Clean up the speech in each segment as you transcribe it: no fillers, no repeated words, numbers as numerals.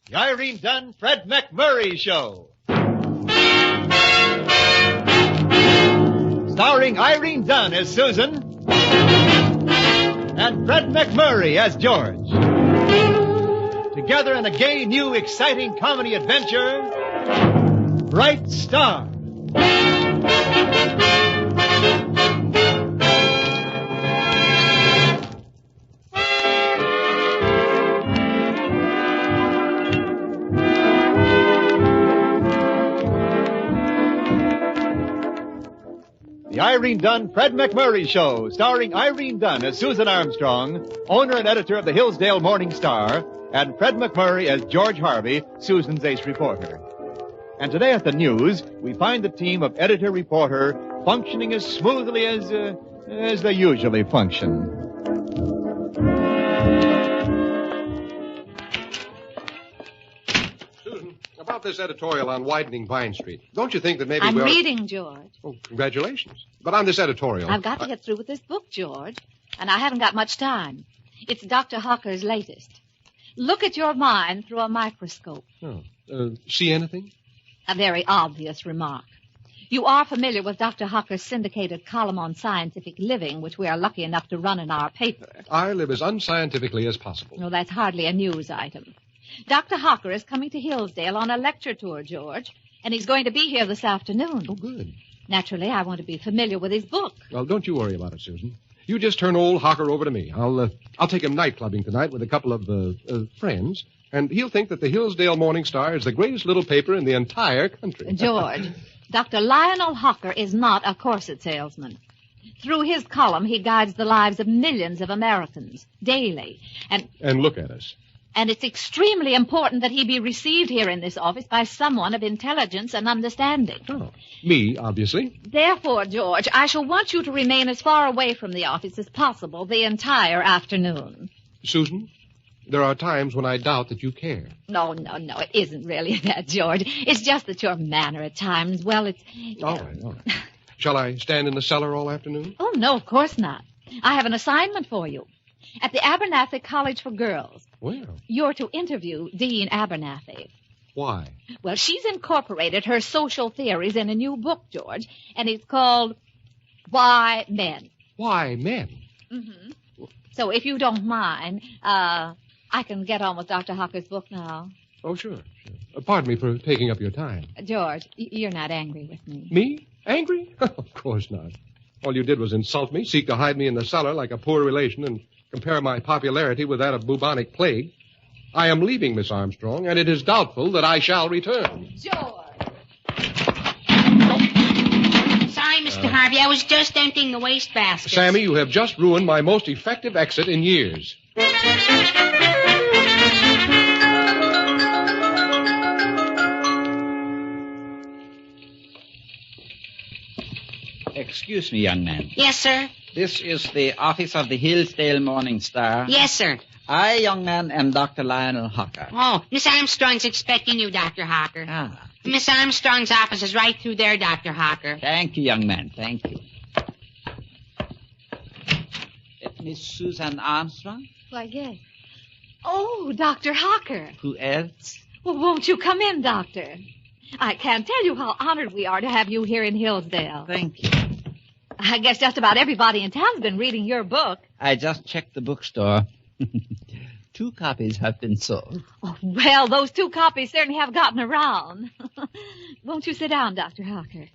The Irene Dunn, Fred McMurray Show. Starring Irene Dunn as Susan and Fred McMurray as George. Together in a gay, new, exciting comedy adventure, Bright Star. The Irene Dunn, Fred McMurray Show, starring Irene Dunn as Susan Armstrong, owner and editor of the Hillsdale Morning Star, and Fred McMurray as George Harvey, Susan's ace reporter. And today at the news, we find the team of editor-reporter functioning as smoothly as they usually function. About this editorial on widening Vine Street, don't you think that maybe I'm reading, George. Oh, congratulations. But on this editorial... I've got to get through with this book, George, and I haven't got much time. It's Dr. Hawker's latest. Look at your mind through a microscope. See anything? A very obvious remark. You are familiar with Dr. Hawker's syndicated column on scientific living, which we are lucky enough to run in our paper. I live as unscientifically as possible. No, that's hardly a news item. Dr. Hawker is coming to Hillsdale on a lecture tour, George, and he's going to be here this afternoon. Oh, good. Naturally, I want to be familiar with his book. Well, don't you worry about it, Susan. You just turn old Hawker over to me. I'll take him night clubbing tonight with a couple of friends, and he'll think that the Hillsdale Morning Star is the greatest little paper in the entire country. George, Dr. Lionel Hawker is not a corset salesman. Through his column, he guides the lives of millions of Americans daily. And look at us. And it's extremely important that he be received here in this office by someone of intelligence and understanding. Oh, me, obviously. Therefore, George, I shall want you to remain as far away from the office as possible the entire afternoon. Susan, there are times when I doubt that you care. No, it isn't really that, George. It's just that your manner at times, well, it's... All right. Shall I stand in the cellar all afternoon? Oh, no, of course not. I have an assignment for you. At the Abernathy College for Girls. Well. You're to interview Dean Abernathy. Why? Well, she's incorporated her social theories in a new book, George, and it's called Why Men. Why Men? Mm-hmm. So if you don't mind, I can get on with Dr. Hawker's book now. Oh, sure. Pardon me for taking up your time. George, you're not angry with me. Me? Angry? Of course not. All you did was insult me, seek to hide me in the cellar like a poor relation, and compare my popularity with that of bubonic plague. I am leaving, Miss Armstrong, and it is doubtful that I shall return. George! Sorry, Mr. Harvey. I was just emptying the wastebasket. Sammy, you have just ruined my most effective exit in years. Excuse me, young man. Yes, sir. This is the office of the Hillsdale Morning Star. Yes, sir. I, young man, am Dr. Lionel Hawker. Oh, Miss Armstrong's expecting you, Dr. Hawker. Ah. Miss Armstrong's office is right through there, Dr. Hawker. Thank you, young man. Thank you. Miss Susan Armstrong? Why, yes. Oh, Dr. Hawker. Who else? Well, won't you come in, Doctor? I can't tell you how honored we are to have you here in Hillsdale. Thank you. I guess just about everybody in town's been reading your book. I just checked the bookstore. 2 copies have been sold. Oh, well, those 2 copies certainly have gotten around. Won't you sit down, Dr. Hawker?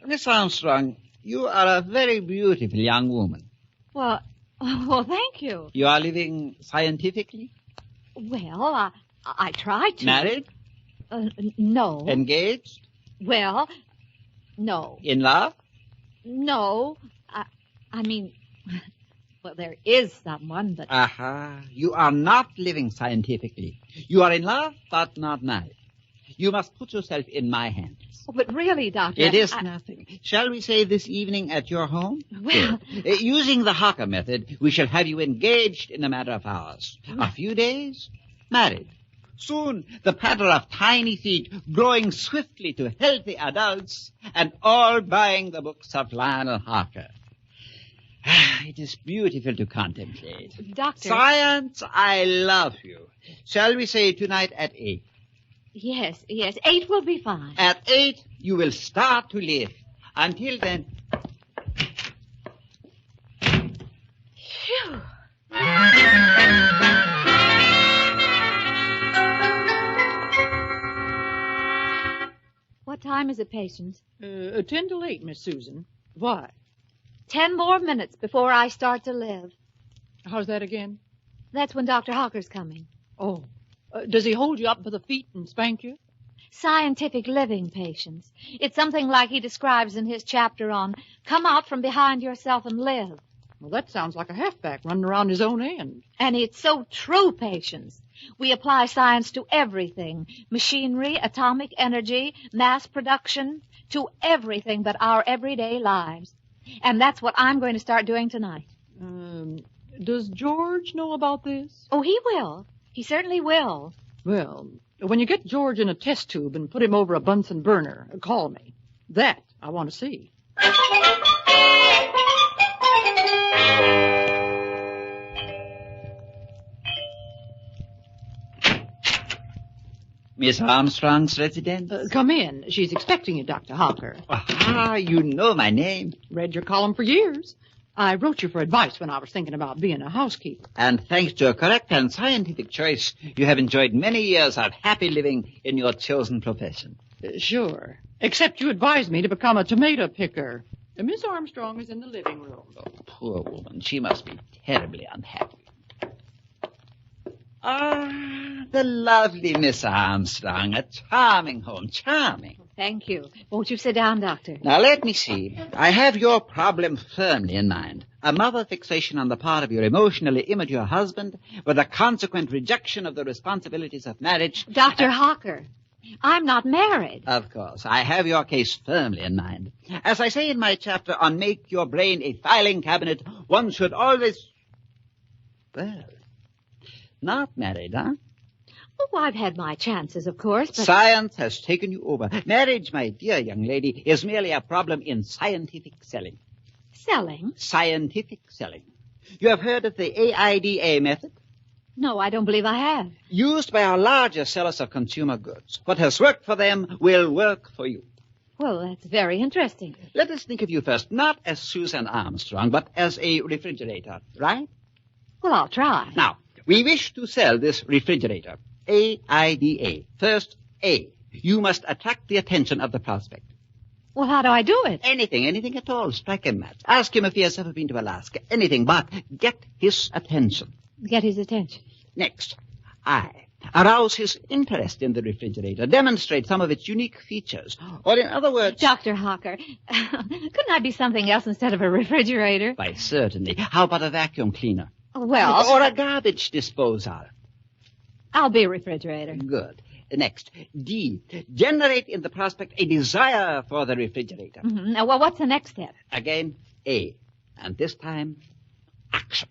Miss Armstrong, you are a very beautiful young woman. Well, thank you. You are living scientifically? Well, I tried to. Married? No. Engaged? Well, no. In love? No. I mean, well, there is someone, but... Aha. You are not living scientifically. You are in love, but not married. You must put yourself in my hands. Oh, but really, Doctor... It is nothing. Shall we say this evening at your home? Well... Using the Hawker method, we shall have you engaged in a matter of hours. A few days, married. Soon, the patter of tiny feet growing swiftly to healthy adults, and all buying the books of Lionel Hawker. It is beautiful to contemplate. Doctor... Science, I love you. Shall we say tonight at 8? Yes. 8 will be fine. At 8, you will start to live. Until then... Phew. What time is it, patient? 10 till 8, Miss Susan. Why? 10 more minutes before I start to live. How's that again? That's when Dr. Hawker's coming. Oh. Does he hold you up by the feet and spank you? Scientific living, patients. It's something like he describes in his chapter on Come Out from Behind Yourself and Live. Well, that sounds like a halfback running around his own end. And it's so true, patients. We apply science to everything. Machinery, atomic energy, mass production, to everything but our everyday lives. And that's what I'm going to start doing tonight. Does George know about this? Oh, he will. He certainly will. Well, when you get George in a test tube and put him over a Bunsen burner, call me. That I want to see. Miss Armstrong's residence? Come in. She's expecting you, Dr. Hawker. Ah, you know my name. Read your column for years. I wrote you for advice when I was thinking about being a housekeeper. And thanks to a correct and scientific choice, you have enjoyed many years of happy living in your chosen profession. Sure. Except you advised me to become a tomato picker. Miss Armstrong is in the living room. Oh, poor woman. She must be terribly unhappy. Ah, the lovely Miss Armstrong. A charming home. Charming. Thank you. Won't you sit down, Doctor? Now, let me see. I have your problem firmly in mind. A mother fixation on the part of your emotionally immature husband with a consequent rejection of the responsibilities of marriage. Dr. Hawker, I'm not married. Of course. I have your case firmly in mind. As I say in my chapter on Make Your Brain a Filing Cabinet, one should always... Well, not married, huh? Oh, I've had my chances, of course, but... Science has taken you over. Marriage, my dear young lady, is merely a problem in scientific selling. Selling? Scientific selling. You have heard of the AIDA method? No, I don't believe I have. Used by our larger sellers of consumer goods. What has worked for them will work for you. Well, that's very interesting. Let us think of you first, not as Susan Armstrong, but as a refrigerator, right? Well, I'll try. Now, we wish to sell this refrigerator. AIDA. First, A. You must attract the attention of the prospect. Well, how do I do it? Anything at all. Strike a match. Ask him if he has ever been to Alaska. Anything, but get his attention. Get his attention. Next, I. Arouse his interest in the refrigerator. Demonstrate some of its unique features. Or in other words... Dr. Hawker, couldn't I be something else instead of a refrigerator? Why, certainly. How about a vacuum cleaner? Well... Or a garbage disposal? I'll be a refrigerator. Good. Next, D. Generate in the prospect a desire for the refrigerator. Mm-hmm. Now, well, what's the next step? Again, A. And this time, action.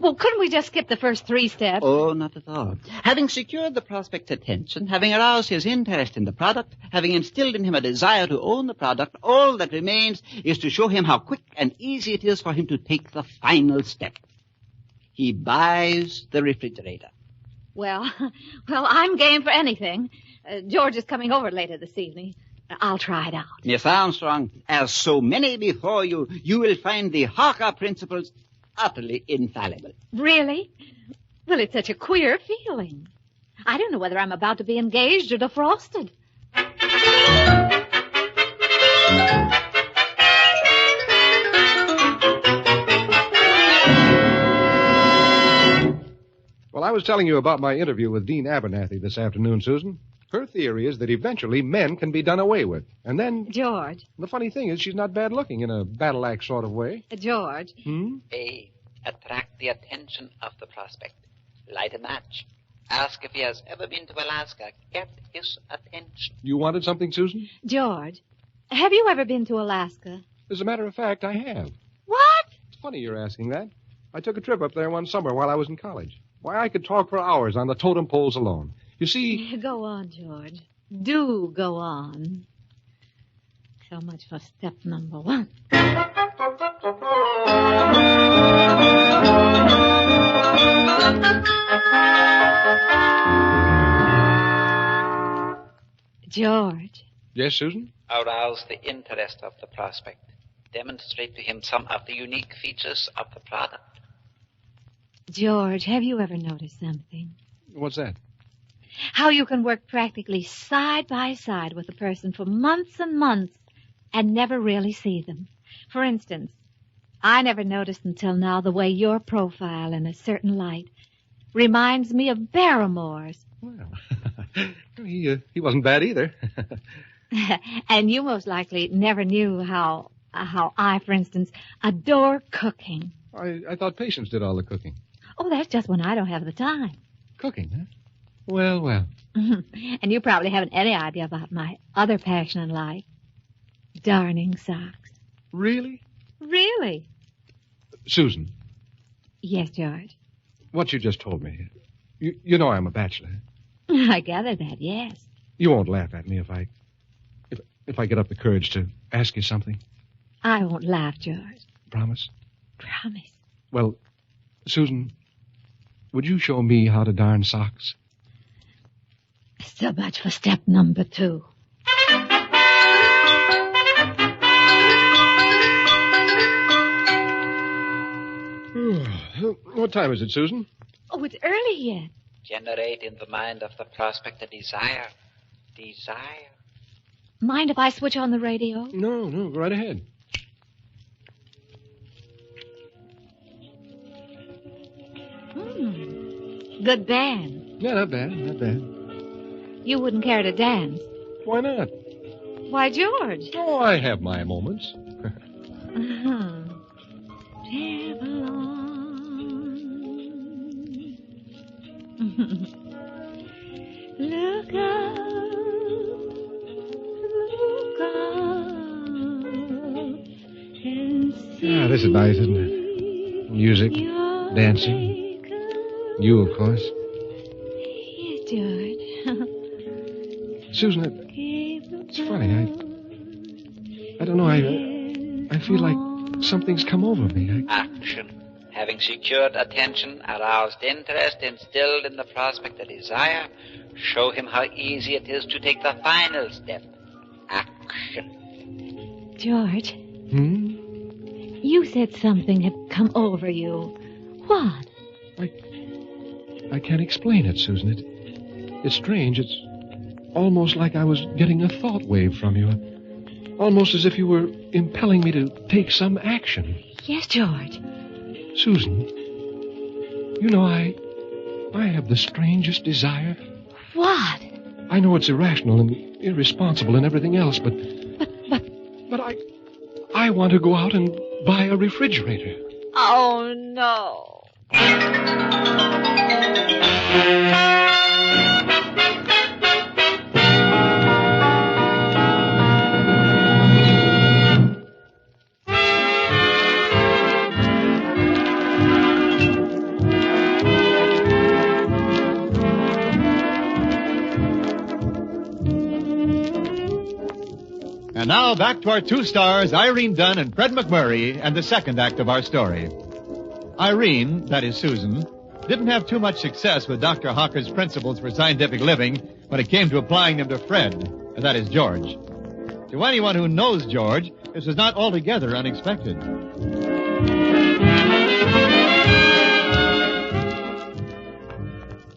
Well, couldn't we just skip the first 3 steps? Oh, not at all. Having secured the prospect's attention, having aroused his interest in the product, having instilled in him a desire to own the product, all that remains is to show him how quick and easy it is for him to take the final step. He buys the refrigerator. Well, I'm game for anything. George is coming over later this evening. I'll try it out. Miss Armstrong, as so many before you, you will find the Hawker principles utterly infallible. Really? Well, it's such a queer feeling. I don't know whether I'm about to be engaged or defrosted. Well, I was telling you about my interview with Dean Abernathy this afternoon, Susan. Her theory is that eventually men can be done away with. And then... George. The funny thing is she's not bad looking in a battle axe sort of way. George. A. Attract the attention of the prospect. Light a match. Ask if he has ever been to Alaska. Get his attention. You wanted something, Susan? George, have you ever been to Alaska? As a matter of fact, I have. What? It's funny you're asking that. I took a trip up there one summer while I was in college. Why, I could talk for hours on the totem poles alone. You see... Go on, George. Do go on. So much for step number 1. George. Yes, Susan? Arouse the interest of the prospect. Demonstrate to him some of the unique features of the product. George, have you ever noticed something? What's that? How you can work practically side by side with a person for months and months and never really see them. For instance, I never noticed until now the way your profile in a certain light reminds me of Barrymore's. Well, he wasn't bad either. And you most likely never knew how I, for instance, adore cooking. I thought Patience did all the cooking. Oh, that's just when I don't have the time. Cooking, huh? Well. And you probably haven't any idea about my other passion in life. Darning socks. Really? Really? Susan. Yes, George. What you just told me. You know I'm a bachelor. I gather that, yes. You won't laugh at me if I get up the courage to ask you something. I won't laugh, George. Promise? Promise. Well, Susan, would you show me how to darn socks? So much for step number 2. What time is it, Susan? Oh, it's early yet. Generate in the mind of the prospect a desire. Desire. Mind if I switch on the radio? No, go right ahead. Good band. Yeah, not bad. You wouldn't care to dance. Why not? Why, George? Oh, I have my moments. Travel on. Look up, and see. This is nice, isn't it? Music, dancing. You, of course. Yes, George. Susan, it's funny. I don't know. I feel like something's come over me. Action. Having secured attention, aroused interest, instilled in the prospect a desire, show him how easy it is to take the final step. Action. George. You said something had come over you. What? I can't explain it, Susan. It's strange. It's almost like I was getting a thought wave from you. Almost as if you were impelling me to take some action. Yes, George. Susan, you know, I have the strangest desire. What? I know it's irrational and irresponsible and everything else, but I want to go out and buy a refrigerator. Oh, no. And now back to our 2 stars, Irene Dunn and Fred McMurray, and the second act of our story. Irene, that is Susan, didn't have too much success with Dr. Hawker's principles for scientific living when it came to applying them to Fred, that is George. To anyone who knows George, this was not altogether unexpected.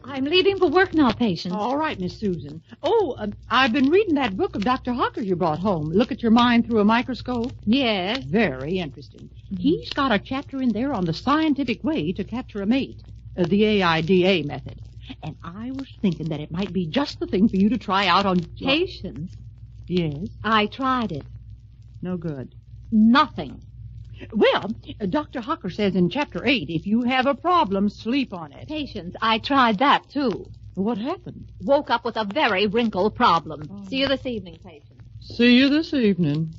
I'm leaving for work now, Patience. All right, Miss Susan. I've been reading that book of Dr. Hawker you brought home. Look at your mind through a microscope. Yes. Very interesting. He's got a chapter in there on the scientific way to capture a mate, the AIDA method. And I was thinking that it might be just the thing for you to try out on... Patience. Yes? I tried it. No good. Nothing. Well, Dr. Hawker says in Chapter 8, if you have a problem, sleep on it. Patience, I tried that, too. What happened? Woke up with a very wrinkled problem. Oh. See you this evening, Patience. See you this evening.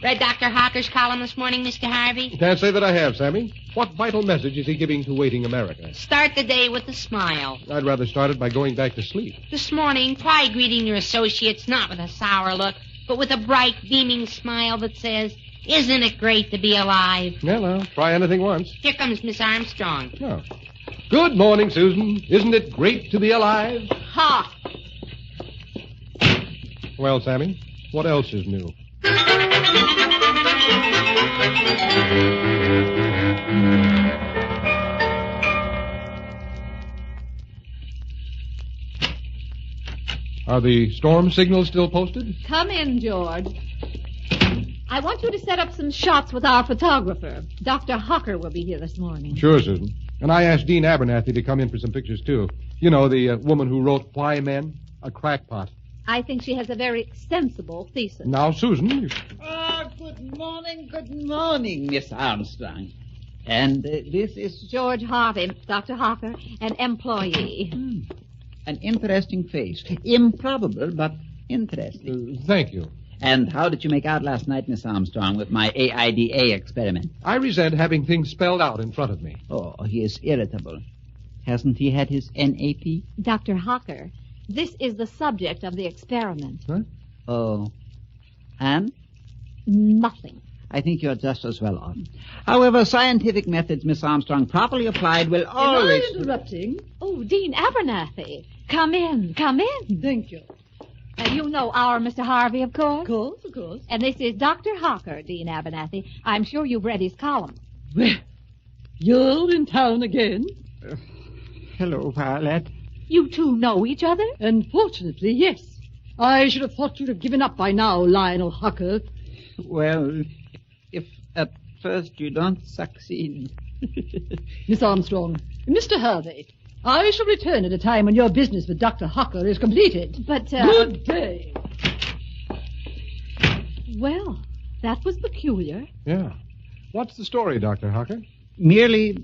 Read Dr. Hawker's column this morning, Mr. Harvey? Can't say that I have, Sammy. What vital message is he giving to waiting America? Start the day with a smile. I'd rather start it by going back to sleep. This morning, try greeting your associates not with a sour look, but with a bright, beaming smile that says, "Isn't it great to be alive?" Well, I'll try anything once. Here comes Miss Armstrong. Oh. Good morning, Susan. Isn't it great to be alive? Ha! Well, Sammy, what else is new? Are the storm signals still posted? Come in, George. I want you to set up some shots with our photographer. Dr. Hocker will be here this morning. Sure, Susan. And I asked Dean Abernathy to come in for some pictures, too. You know, the woman who wrote Why Men? A Crackpot. I think she has a very sensible thesis. Now, Susan... Good morning, Miss Armstrong. And this is George Harvey, Dr. Hocker, an employee. an interesting face. Improbable, but interesting. Thank you. And how did you make out last night, Miss Armstrong, with my AIDA experiment? I resent having things spelled out in front of me. Oh, he is irritable. Hasn't he had his NAP? Dr. Hocker, this is the subject of the experiment. Huh? Oh. And? Nothing. I think you're just as well off. However, scientific methods, Miss Armstrong, properly applied will always... Am I interrupting? Oh, Dean Abernathy. Come in, come in. Thank you. You know our Mr. Harvey, of course. Of course. And this is Dr. Hocker, Dean Abernathy. I'm sure you've read his column. Well, you're in town again? Hello, Violet. You two know each other? Unfortunately, yes. I should have thought you'd have given up by now, Lionel Hocker. Well, if at first you don't succeed... Miss Armstrong, Mr. Harvey, I shall return at a time when your business with Dr. Hocker is completed. But, Good day. Well, that was peculiar. Yeah. What's the story, Dr. Hocker? Merely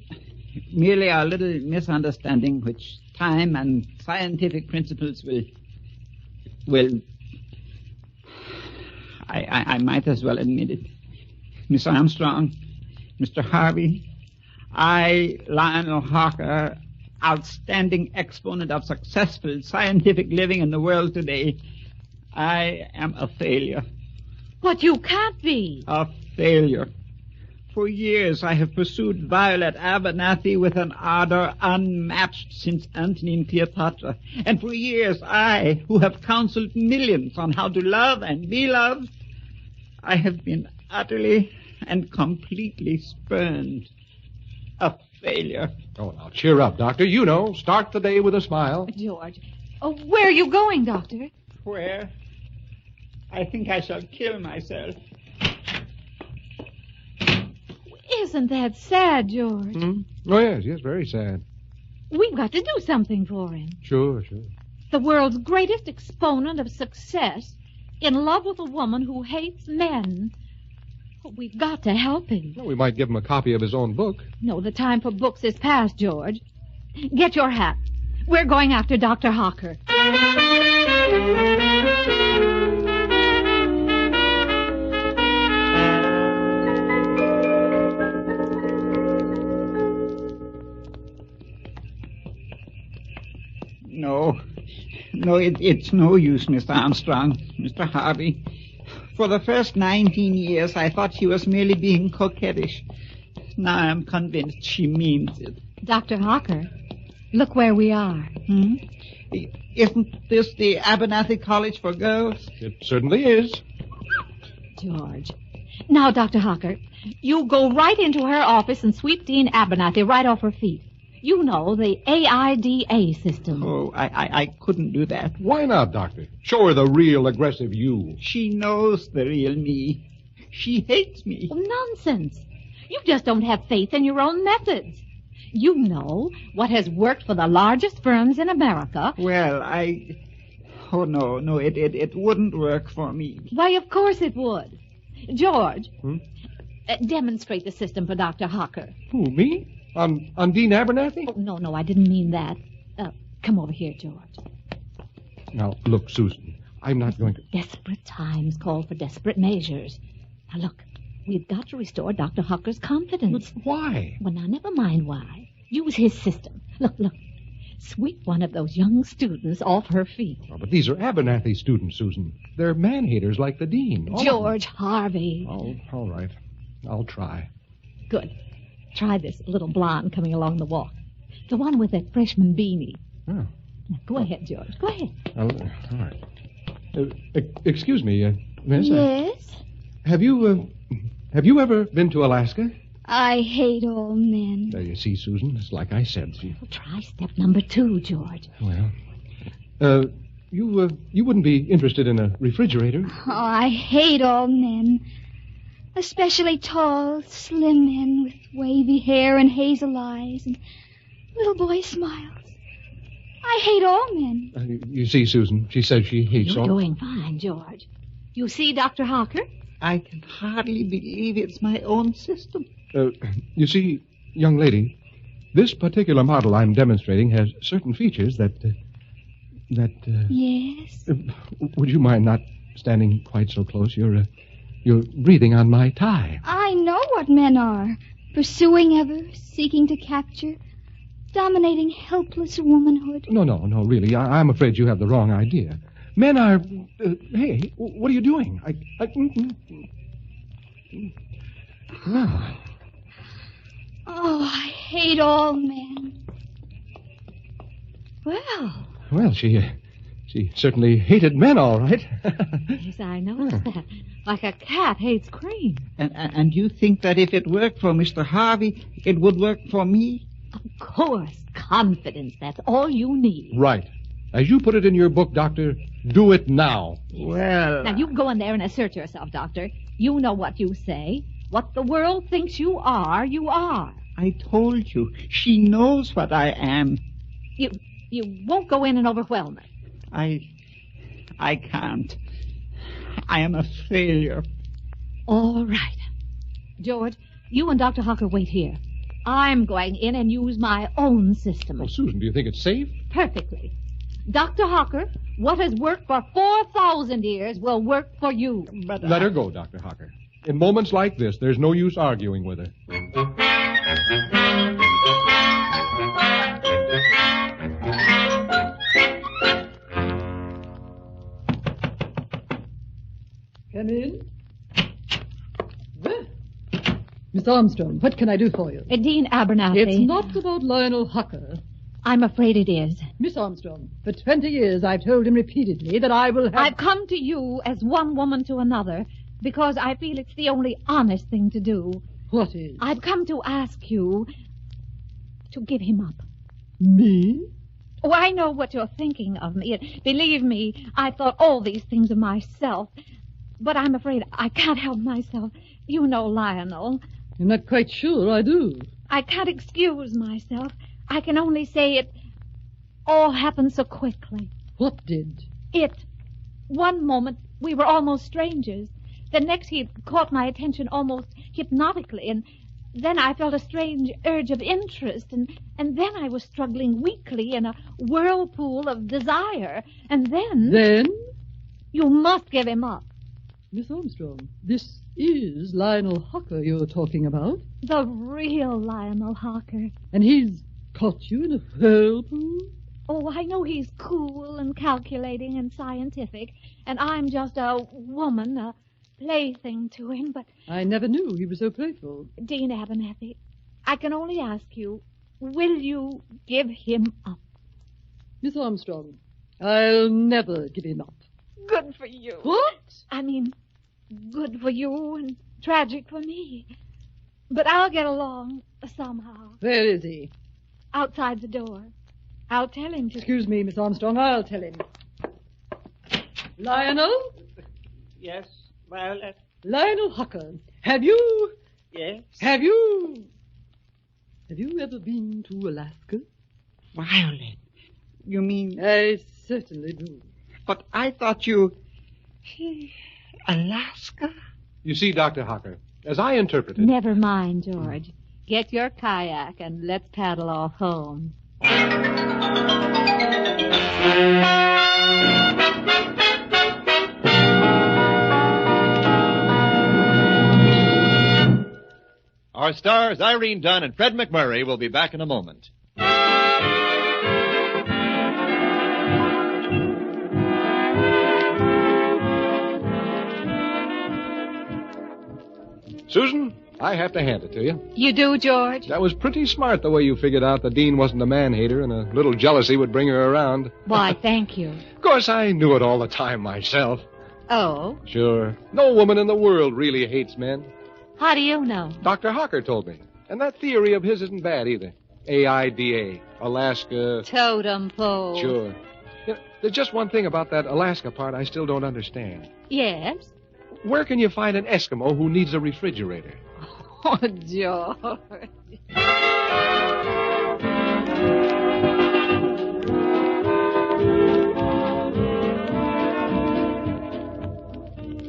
a little misunderstanding which time and scientific principles will... I might as well admit it. Miss Armstrong, Mr. Harvey, I, Lionel Hocker, outstanding exponent of successful scientific living in the world today, I am a failure. But you can't be. A failure. For years I have pursued Violet Abernathy with an ardor unmatched since Antony and Cleopatra. And for years I, who have counseled millions on how to love and be loved, I have been utterly and completely spurned. A failure. Oh, now cheer up, Doctor. You know, start the day with a smile. George. Oh, where are you going, Doctor? Where? I think I shall kill myself. Isn't that sad, George? Oh, yes, very sad. We've got to do something for him. Sure. The world's greatest exponent of success, in love with a woman who hates men. We've got to help him. Well, we might give him a copy of his own book. No, the time for books is past, George. Get your hat. We're going after Dr. Hocker. No, it's no use, Mr. Armstrong, Mr. Harvey. For the first 19 years, I thought she was merely being coquettish. Now I'm convinced she means it. Dr. Hocker, look where we are. Isn't this the Abernathy College for Girls? It certainly is. George. Now, Dr. Hocker, you go right into her office and sweep Dean Abernathy right off her feet. You know, the AIDA system. Oh, I couldn't do that. Why not, Doctor? Show her the real aggressive you. She knows the real me. She hates me. Oh, nonsense. You just don't have faith in your own methods. You know what has worked for the largest firms in America. Well, Oh, no, it wouldn't work for me. Why, of course it would. George, demonstrate the system for Dr. Hocker. Who, me? On Dean Abernathy? Oh, no, I didn't mean that. Come over here, George. Now, look, Susan, I'm not going to... Desperate times call for desperate measures. Now, look, we've got to restore Dr. Hocker's confidence. But why? Well, now, never mind why. Use his system. Look. sweep one of those young students off her feet. Oh, but these are Abernathy students, Susan. They're man-haters like the dean. All of them. George Harvey. Oh, all right. I'll try. Good. Try this little blonde coming along the walk. The one with that freshman beanie. Oh. Now, go ahead, George. Go ahead. All right. Excuse me, miss. Yes? Have you ever been to Alaska? I hate all men. There you see, Susan. It's like I said. Well, try step number 2, George. Well, you wouldn't be interested in a refrigerator? Oh, I hate all men. Especially tall, slim men with wavy hair and hazel eyes and little boy smiles. I hate all men. You see, Susan, she says she hates You're all... doing fine, George. You see, Dr. Harker? I can hardly believe it's my own system. You see, young lady, this particular model I'm demonstrating has certain features that... Yes? Would you mind not standing quite so close? You're breathing on my tie. I know what men are. Pursuing ever, seeking to capture, dominating helpless womanhood. No, really. I'm afraid you have the wrong idea. Men are... hey, what are you doing? Well, Oh, I hate all men. well, she certainly hated men, all right. Yes, I noticed that. Like a cat hates cream. And you think that if it worked for Mr. Harvey, it would work for me? Of course. Confidence. That's all you need. Right. As you put it in your book, Doctor, do it now. Well... Now, you go in there and assert yourself, Doctor. You know what you say. What the world thinks you are, you are. I told you. She knows what I am. You won't go in and overwhelm her. I can't. I am a failure. All right. George, you and Dr. Hucker wait here. I'm going in and use my own system. Oh, Susan, do you think it's safe? Perfectly. Dr. Hucker, what has worked for 4,000 years will work for you. But Let her go, Dr. Hocker. In moments like this, there's no use arguing with her. Come in. Well, Miss Armstrong, what can I do for you? Dean Abernathy. It's not about Lionel Hucker. I'm afraid it is. Miss Armstrong, for 20 years I've told him repeatedly that I will have... I've come to you as one woman to another because I feel it's the only honest thing to do. What is? I've come to ask you to give him up. Me? Oh, I know what you're thinking of me. Believe me, I've thought all these things of myself. But I'm afraid I can't help myself. You know Lionel. I'm not quite sure I do. I can't excuse myself. I can only say it all happened so quickly. What did? One moment, we were almost strangers. The next, he caught my attention almost hypnotically, and then I felt a strange urge of interest, and then I was struggling weakly in a whirlpool of desire, and then... Then? You must give him up. Miss Armstrong, this is Lionel Hucker you're talking about. The real Lionel Harker. And he's caught you in a whirlpool? Oh, I know he's cool and calculating and scientific, and I'm just a woman, a plaything to him, but... I never knew he was so playful. Dean Abernathy, I can only ask you, will you give him up? Miss Armstrong, I'll never give him up. Good for you. What? I mean, good for you and tragic for me. But I'll get along somehow. Where is he? Outside the door. I'll tell him to... Excuse me, Miss Armstrong, I'll tell him. Lionel? Yes, Violet? Lionel Hucker, have you... Yes? Have you ever been to Alaska? Violet, you mean... I certainly do. But I thought you... Alaska? You see, Dr. Hocker, as I interpret it... Never mind, George. Get your kayak and let's paddle off home. Our stars, Irene Dunn and Fred McMurray, will be back in a moment. Susan, I have to hand it to you. You do, George? That was pretty smart the way you figured out the Dean wasn't a man-hater and a little jealousy would bring her around. Why, thank you. Of course, I knew it all the time myself. Oh? Sure. No woman in the world really hates men. How do you know? Dr. Hawker told me. And that theory of his isn't bad either. AIDA, Alaska. Totem pole. Sure. Yeah, there's just one thing about that Alaska part I still don't understand. Yes? Where can you find an Eskimo who needs a refrigerator? Oh, George.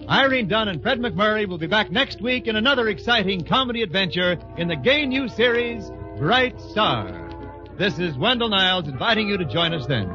Irene Dunn and Fred McMurray will be back next week in another exciting comedy adventure in the gay new series, Bright Star. This is Wendell Niles inviting you to join us then.